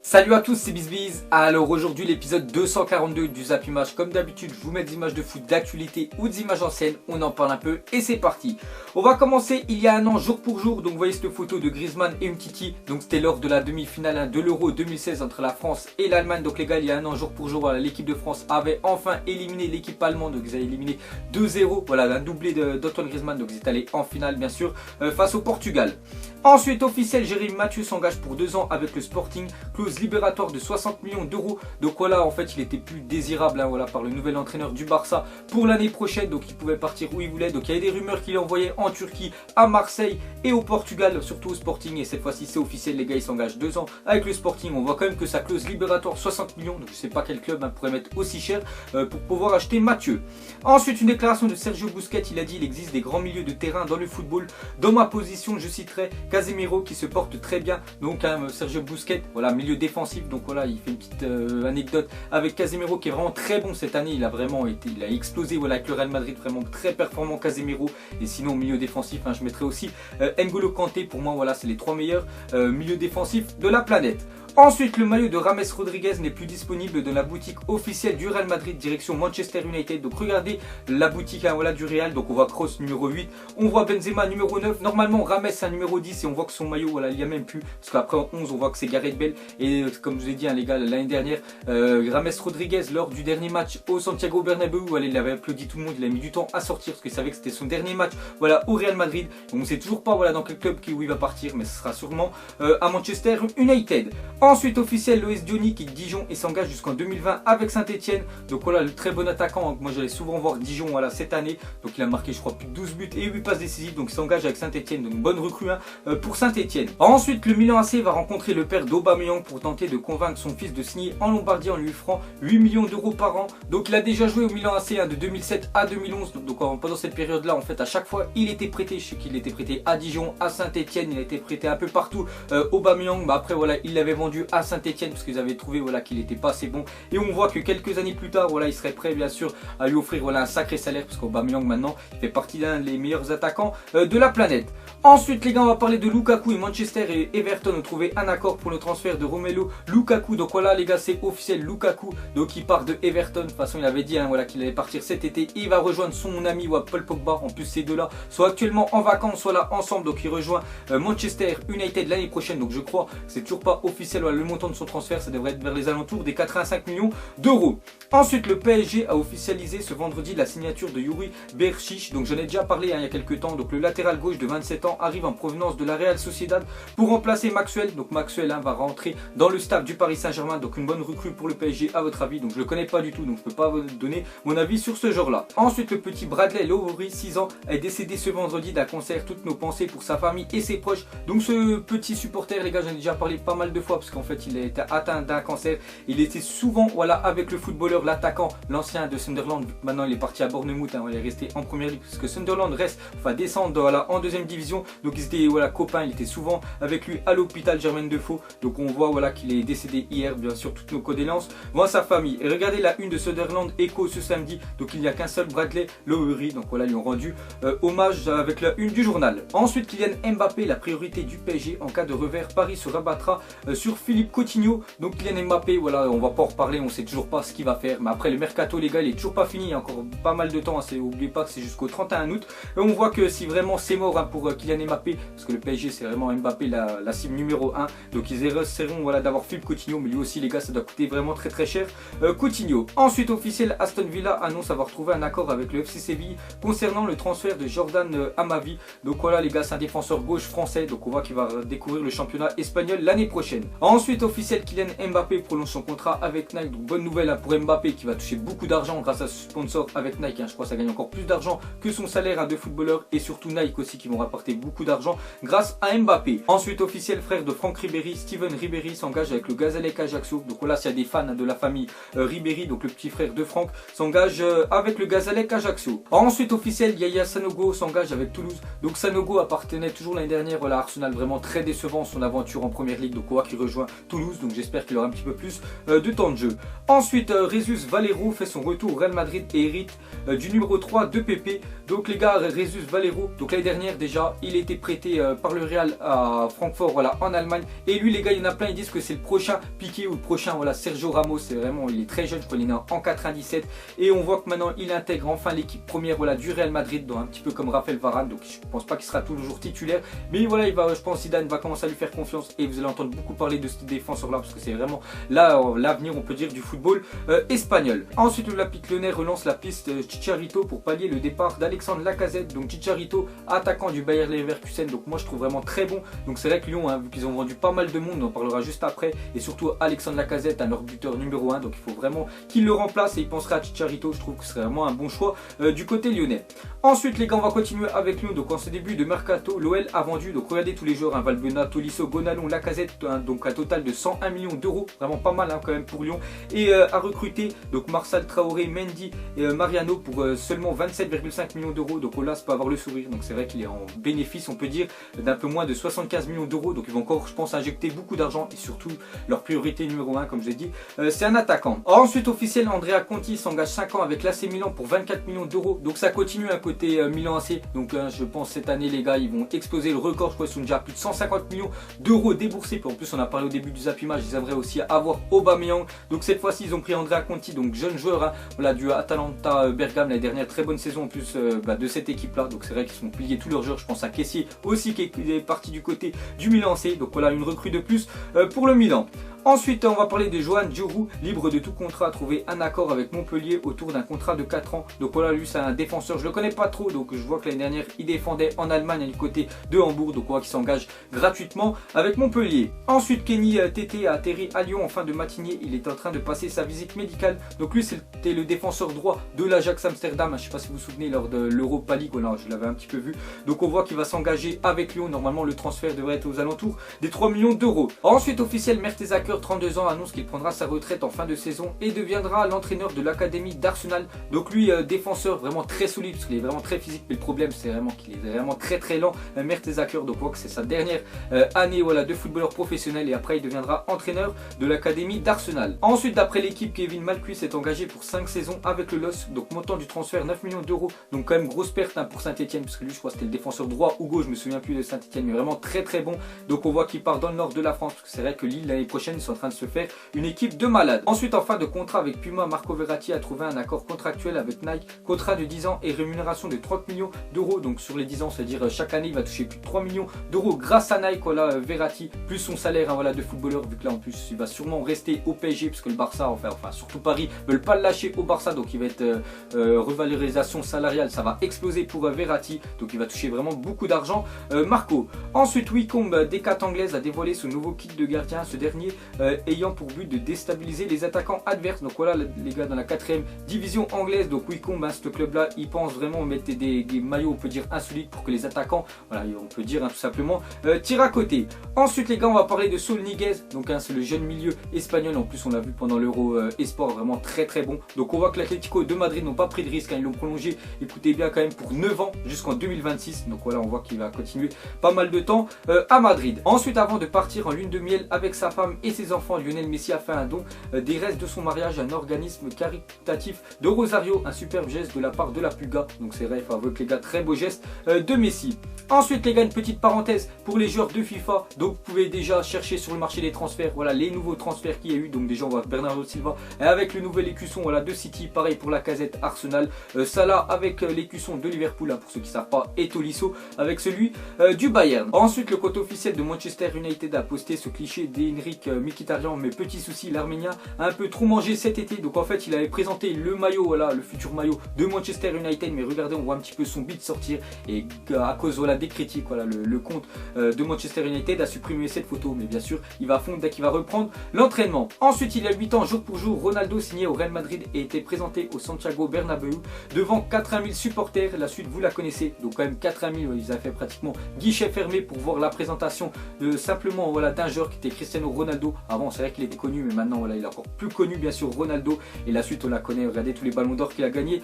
Salut à tous, c'est BizBiz. Alors aujourd'hui l'épisode 242 du Zap Image. Comme d'habitude, je vous mets des images de foot d'actualité ou des images anciennes. On en parle un peu et c'est parti. On va commencer il y a un an jour pour jour. Donc vous voyez cette photo de Griezmann et Umtiti. Donc c'était lors de la demi-finale de l'Euro 2016 entre la France et l'Allemagne. Donc les gars, il y a un an jour pour jour, voilà, l'équipe de France avait enfin éliminé l'équipe allemande. Donc ils avaient éliminé 2-0. Voilà, un doublé d'Antoine Griezmann. Donc ils étaient allés en finale bien sûr face au Portugal. Ensuite officiel, Jérémy Mathieu s'engage pour 2 ans avec le Sporting. Clause libératoire de 60 millions d'euros. Donc voilà, en fait il était plus désirable voilà, par le nouvel entraîneur du Barça pour l'année prochaine. Donc il pouvait partir où il voulait. Donc il y avait des rumeurs qu'il envoyait en Turquie, à Marseille et au Portugal, surtout au Sporting. Et cette fois-ci c'est officiel, les gars, il s'engage 2 ans avec le Sporting. On voit quand même que sa clause libératoire 60 millions. Donc je sais pas quel club pourrait mettre aussi cher pour pouvoir acheter Mathieu. Ensuite une déclaration de Sergio Busquets. Il a dit: il existe des grands milieux de terrain dans le football. Dans ma position je citerai Casemiro qui se porte très bien. Donc Sergio Busquets, voilà, milieu défensif. Donc voilà, il fait une petite anecdote avec Casemiro qui est vraiment très bon cette année. Il a explosé voilà, avec le Real Madrid, vraiment très performant Casemiro. Et sinon au milieu défensif, je mettrai aussi N'Golo Kanté. Pour moi voilà, c'est les 3 meilleurs milieux défensifs de la planète. Ensuite, le maillot de James Rodriguez n'est plus disponible dans la boutique officielle du Real Madrid direction Manchester United. Donc regardez la boutique voilà, du Real. Donc on voit Kroos numéro 8, on voit Benzema numéro 9. Normalement James c'est un numéro 10 et on voit que son maillot voilà, il n'y a même plus. Parce qu'après en 11 on voit que c'est Gareth Bale. Et comme je vous ai dit les gars, l'année dernière, James Rodriguez lors du dernier match au Santiago Bernabéu, voilà, il avait applaudi tout le monde, il a mis du temps à sortir parce qu'il savait que c'était son dernier match voilà, au Real Madrid. Donc on ne sait toujours pas voilà, dans quel club où il va partir, mais ce sera sûrement à Manchester United. Ensuite officiel, Loïs Diony quitte Dijon et s'engage jusqu'en 2020 avec Saint-Etienne. Donc voilà, le très bon attaquant. Moi j'allais souvent voir Dijon voilà, cette année. Donc il a marqué je crois plus de 12 buts et 8 passes décisives. Donc il s'engage avec Saint-Etienne. Donc bonne recrue pour Saint-Etienne. Ensuite le Milan AC va rencontrer le père d'Aubameyang pour tenter de convaincre son fils de signer en Lombardie en lui offrant 8 millions d'euros par an. Donc il a déjà joué au Milan AC de 2007 à 2011. Donc pendant cette période là en fait à chaque fois il était prêté. Je sais qu'il était prêté à Dijon, à Saint-Etienne. Il a été prêté un peu partout. Aubameyang, après voilà, il l'avait vendu à Saint-Etienne parce qu'ils avaient trouvé voilà, qu'il n'était pas assez bon. Et on voit que quelques années plus tard, voilà, il serait prêt bien sûr à lui offrir voilà, un sacré salaire parce qu'Aubameyang maintenant il fait partie d'un des meilleurs attaquants de la planète. Ensuite les gars, on va parler de Lukaku et Manchester et Everton ont trouvé un accord pour le transfert de Romelu Lukaku. Donc voilà les gars, c'est officiel, Lukaku donc il part de Everton. De toute façon il avait dit voilà, qu'il allait partir cet été et il va rejoindre son ami Paul Pogba. En plus ces deux là sont actuellement en vacances, soit là ensemble. Donc il rejoint Manchester United l'année prochaine. Donc je crois que c'est toujours pas officiel voilà, le montant de son transfert, ça devrait être vers les alentours des 85 millions d'euros. Ensuite le PSG a officialisé ce vendredi la signature de Yuri Berchiche. Donc j'en ai déjà parlé il y a quelques temps. Donc le latéral gauche de 27 ans arrive en provenance de la Real Sociedad pour remplacer Maxwell. Donc Maxwell va rentrer dans le staff du Paris Saint-Germain. Donc une bonne recrue pour le PSG à votre avis. Donc je le connais pas du tout, donc je peux pas vous donner mon avis sur ce genre là. Ensuite le petit Bradley Lowery, 6 ans, est décédé ce vendredi d'un cancer. Toutes nos pensées pour sa famille et ses proches. Donc ce petit supporter les gars, j'en ai déjà parlé pas mal de fois parce qu'en fait il a été atteint d'un cancer. Il était souvent voilà, avec le footballeur, l'attaquant, l'ancien de Sunderland. Maintenant il est parti à Bournemouth, il est resté en première ligue parce que Sunderland reste, descendre voilà, en deuxième division. Donc ils étaient voilà, copains, il était souvent avec lui à l'hôpital Germaine Defoe. Donc on voit voilà, qu'il est décédé hier, bien sûr toutes nos condoléances vont à sa famille. Et regardez la une de Sunderland Echo ce samedi. Donc il n'y a qu'un seul Bradley Lowery. Donc voilà, ils lui ont rendu hommage avec la une du journal. Ensuite Kylian Mbappé, la priorité du PSG en cas de revers. Paris se rabattra sur Philippe Coutinho. Donc Kylian Mbappé, voilà, on va pas en reparler, on sait toujours pas ce qu'il va faire. Mais après le mercato les gars, il est toujours pas fini, il y a encore pas mal de temps. N'oubliez pas que c'est jusqu'au 31 août. Et on voit que si vraiment c'est mort pour Kylian Mbappé, parce que le PSG c'est vraiment Mbappé la cible numéro 1. Donc ils essaieront voilà, d'avoir Philippe Coutinho, mais lui aussi les gars ça doit coûter vraiment très cher Coutinho. Ensuite officiel, Aston Villa annonce avoir trouvé un accord avec le FC Séville concernant le transfert de Jordan Amavi. Donc voilà les gars, c'est un défenseur gauche français, donc on voit qu'il va découvrir le championnat espagnol l'année prochaine. Ensuite officiel, Kylian Mbappé prolonge son contrat avec Nike. Donc bonne nouvelle pour Mbappé qui va toucher beaucoup d'argent grâce à ce sponsor avec Nike. Je crois que ça gagne encore plus d'argent que son salaire de footballeur, et surtout Nike aussi qui vont rapporter beaucoup d'argent grâce à Mbappé. Ensuite officiel, frère de Franck Ribéry, Steven Ribéry s'engage avec le Gazalec Ajaccio. Donc voilà, s'il y a des fans de la famille Ribéry, donc le petit frère de Franck s'engage avec le Gazalec Ajaccio. Ensuite officiel, Yaya Sanogo s'engage avec Toulouse. Donc Sanogo appartenait toujours l'année dernière à Arsenal, vraiment très décevant son aventure en première ligue. Donc on voit qu'il rejoint rejoint Toulouse, donc j'espère qu'il aura un petit peu plus de temps de jeu. Ensuite, Jesus Valero fait son retour au Real Madrid et hérite du numéro 3 de Pepe. Donc les gars, Jesus Valero, donc l'année dernière déjà, il a été prêté par le Real à Francfort, voilà, en Allemagne. Et lui les gars, il y en a plein, ils disent que c'est le prochain Piqué ou le prochain, voilà, Sergio Ramos. C'est vraiment, il est très jeune, je crois qu'il est né en 97. Et on voit que maintenant il intègre enfin l'équipe première, voilà, du Real Madrid, donc un petit peu comme Raphaël Varane. Donc je pense pas qu'il sera toujours titulaire, mais voilà, je pense Zidane va commencer à lui faire confiance et vous allez entendre beaucoup parler de ce défenseur là parce que c'est vraiment là l'avenir, on peut dire, du football espagnol. Ensuite, l'Olympique Lyonnais relance la piste Chicharito pour pallier le départ d'Alexandre Lacazette. Donc Chicharito, attaquant du Bayer Leverkusen, donc moi je trouve vraiment très bon. Donc c'est vrai que Lyon, hein, vu qu'ils ont vendu pas mal de monde, on en parlera juste après, et surtout Alexandre Lacazette, leur buteur numéro 1, donc il faut vraiment qu'il le remplace et il pensera à Chicharito. Je trouve que ce serait vraiment un bon choix du côté lyonnais. Ensuite les gars, on va continuer avec Lyon. Donc en ce début de mercato, l'OL a vendu, donc regardez tous les joueurs, hein, Valbuena, Tolisso, Gonalon, Lacazette, hein, donc un total de 101 millions d'euros, vraiment pas mal, hein, quand même pour Lyon, et a recruté donc Marcel Traoré, Mendy et Mariano pour seulement 27,5 millions d'euros. Donc Olas peut avoir le sourire, donc c'est vrai qu'il est en bénéfice, on peut dire, d'un peu moins de 75 millions d'euros. Donc ils vont encore, je pense, injecter beaucoup d'argent, et surtout leur priorité numéro 1, comme je l'ai dit, c'est un attaquant. Ensuite officiel, Andrea Conti s'engage 5 ans avec l'AC Milan pour 24 millions d'euros. Donc ça continue à côté Milan AC. Donc je pense cette année les gars, ils vont exploser le record. Je crois qu'ils sont déjà à plus de 150 millions d'euros déboursés. Puis en plus on a parlé au début du Zapimage, ils aimeraient aussi avoir Aubameyang. Donc cette fois-ci ils ont pris Andrea Conti, donc jeune joueur, hein, voilà, du Atalanta Bergame l'année dernière, très bonne saison en plus de cette équipe là. Donc c'est vrai qu'ils sont pliés tous leurs joueurs. Je pense à Kessié aussi qui est parti du côté du Milan AC. Donc voilà, une recrue de plus pour le Milan. Ensuite, on va parler de Johan Djourou, libre de tout contrat, a trouvé un accord avec Montpellier autour d'un contrat de 4 ans. Donc voilà, lui c'est un défenseur, je le connais pas trop, donc je vois que l'année dernière il défendait en Allemagne du côté de Hambourg, donc on voit qu'il s'engage gratuitement avec Montpellier. Ensuite, Kenny Tété a atterri à Lyon en fin de matinée, il est en train de passer sa visite médicale. Donc lui c'était le défenseur droit de l'Ajax Amsterdam, je ne sais pas si vous vous souvenez lors de l'Europa League, voilà, je l'avais un petit peu vu. Donc on voit qu'il va s'engager avec Lyon, normalement le transfert devrait être aux alentours des 3 millions d'euros. Ensuite officiel, Mertesacker, 32 ans, annonce qu'il prendra sa retraite en fin de saison et deviendra l'entraîneur de l'académie d'Arsenal. Donc lui défenseur vraiment très solide parce qu'il est vraiment très physique, mais le problème c'est vraiment qu'il est vraiment très lent, Mertesacker. Donc on voit que c'est sa dernière année, voilà, de footballeur professionnel, et après il deviendra entraîneur de l'académie d'Arsenal. Ensuite, d'après l'équipe, Kevin Malcuit s'est engagé pour 5 saisons avec le LOSC, donc montant du transfert 9 millions d'euros, donc quand même grosse perte, hein, pour Saint-Etienne, parce que lui je crois que c'était le défenseur droit ou gauche, je me souviens plus de Saint-Etienne, mais vraiment très bon. Donc on voit qu'il part dans le nord de la France, parce que c'est vrai que Lille l'année prochaine ils sont en train de se faire une équipe de malades. Ensuite, en fin de contrat avec Puma, Marco Verratti a trouvé un accord contractuel avec Nike, contrat de 10 ans et rémunération de 30 millions d'euros. Donc sur les 10 ans, c'est-à-dire chaque année il va toucher plus de 3 millions d'euros grâce à Nike, voilà, Verratti, plus son salaire, hein, voilà, de footballeur, vu que là en plus il va sûrement rester au PSG, parce que le Barça, enfin surtout Paris, veulent pas le lâcher au Barça, donc il va être revalorisation salariale, ça va exploser pour Verratti, donc il va toucher vraiment beaucoup d'argent, Marco. Ensuite, Wycombe, Decat anglaise, a dévoilé son nouveau kit de gardien, ce dernier ayant pour but de déstabiliser les attaquants adverses. Donc voilà les gars, dans la 4e division anglaise, donc Wycombe, hein, ce club là, il pense vraiment mettre des maillots, on peut dire insolites, pour que les attaquants, voilà, on peut dire, hein, tout simplement, tirent à côté. Ensuite les gars, on va parler de Saul Niguez, donc hein, c'est le jeune milieu espagnol, en plus on l'a vu pendant l'Euro Esport, vraiment très bon. Donc on voit que l'Atlético de Madrid n'ont pas pris de risque, hein, ils l'ont prolongé, écoutez bien, quand même pour 9 ans jusqu'en 2026. Donc voilà, on voit qu'il va continuer pas mal de temps à Madrid. Ensuite, avant de partir en lune de miel avec sa femme et ses enfants, Lionel Messi a fait un don des restes de son mariage à un organisme caritatif de Rosario, un superbe geste de la part de la Puga. Donc c'est vrai, il faut avouer que les gars, très beau geste de Messi. Ensuite les gars, une petite parenthèse pour les joueurs de FIFA, donc vous pouvez déjà chercher sur le marché des transferts, voilà les nouveaux transferts qu'il y a eu. Donc déjà on voit Bernardo Silva avec le nouvel écusson, voilà, de City, pareil pour Lacazette, Arsenal, Salah avec l'écusson de Liverpool, hein, pour ceux qui ne savent pas, et Tolisso avec celui du Bayern. Ensuite, le compte officiel de Manchester United a posté ce cliché d'Henrik Mkhitaryan, mais petit souci, l'Arménien a un peu trop mangé cet été. Donc en fait il avait présenté le maillot, voilà, le futur maillot de Manchester United, mais regardez, on voit un petit peu son bit sortir, et à cause, voilà, des critiques, voilà, le compte de Manchester United a supprimé cette photo, mais bien sûr il va fondre dès qu'il va reprendre l'entraînement. Ensuite, il y a 8 ans jour pour jour, Ronaldo signé au Real Madrid et était présenté au Santiago Bernabéu devant 80 000 supporters. La suite vous la connaissez, donc quand même 80 000, ils avaient fait pratiquement guichet fermé pour voir la présentation de simplement, voilà, d'un joueur qui était Cristiano Ronaldo. Avant c'est vrai qu'il était connu, mais maintenant voilà, il est encore plus connu, bien sûr, Ronaldo, et la suite on la connaît, regardez tous les ballons d'or qu'il a gagné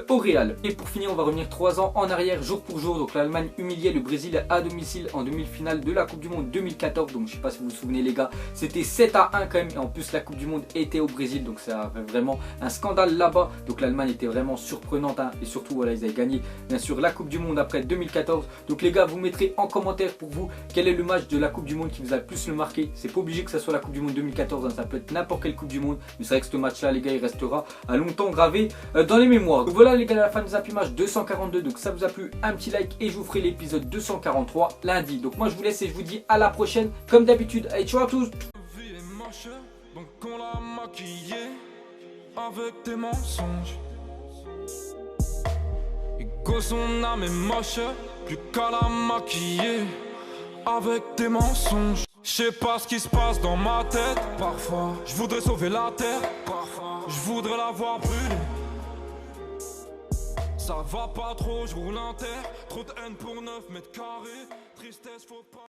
au Real. Et pour finir, on va revenir 3 ans en arrière jour pour jour. Donc l'Allemagne humiliait le Brésil à domicile en demi-finale de la Coupe du Monde 2014. Donc je sais pas si vous vous souvenez les gars, c'était 7-1 quand même, et en plus la Coupe du Monde était au Brésil, donc ça avait vraiment un scandale là-bas. Donc l'Allemagne était vraiment surprenante, hein, et surtout voilà, ils avaient gagné bien sûr la Coupe du Monde après 2014. Donc les gars, vous mettrez en commentaire pour vous quel est le match de la Coupe du Monde qui vous a le plus le marqué. C'est pas obligé que ça soit la Coupe du Monde 2014, hein, ça peut être n'importe quelle Coupe du Monde, mais c'est vrai que ce match là les gars, il restera à longtemps gravé dans les mémoires. Donc voilà les gars, à la fin de Zapimage 242, donc ça vous a plu, un petit like et je vous ferai l'épisode 243 lundi. Donc moi je vous laisse et je vous dis à la prochaine comme d'habitude. Allez, ciao à tous. Donc on l'a maquillé avec des mensonges. Et que son âme est moche, plus qu'à la maquiller avec des mensonges. Je sais pas ce qui se passe dans ma tête. Parfois, je voudrais sauver la terre. Parfois, je voudrais la voir brûler. Ça va pas trop, je roule un terre. Trop de haine pour 9 mètres carrés. Tristesse, faut pas.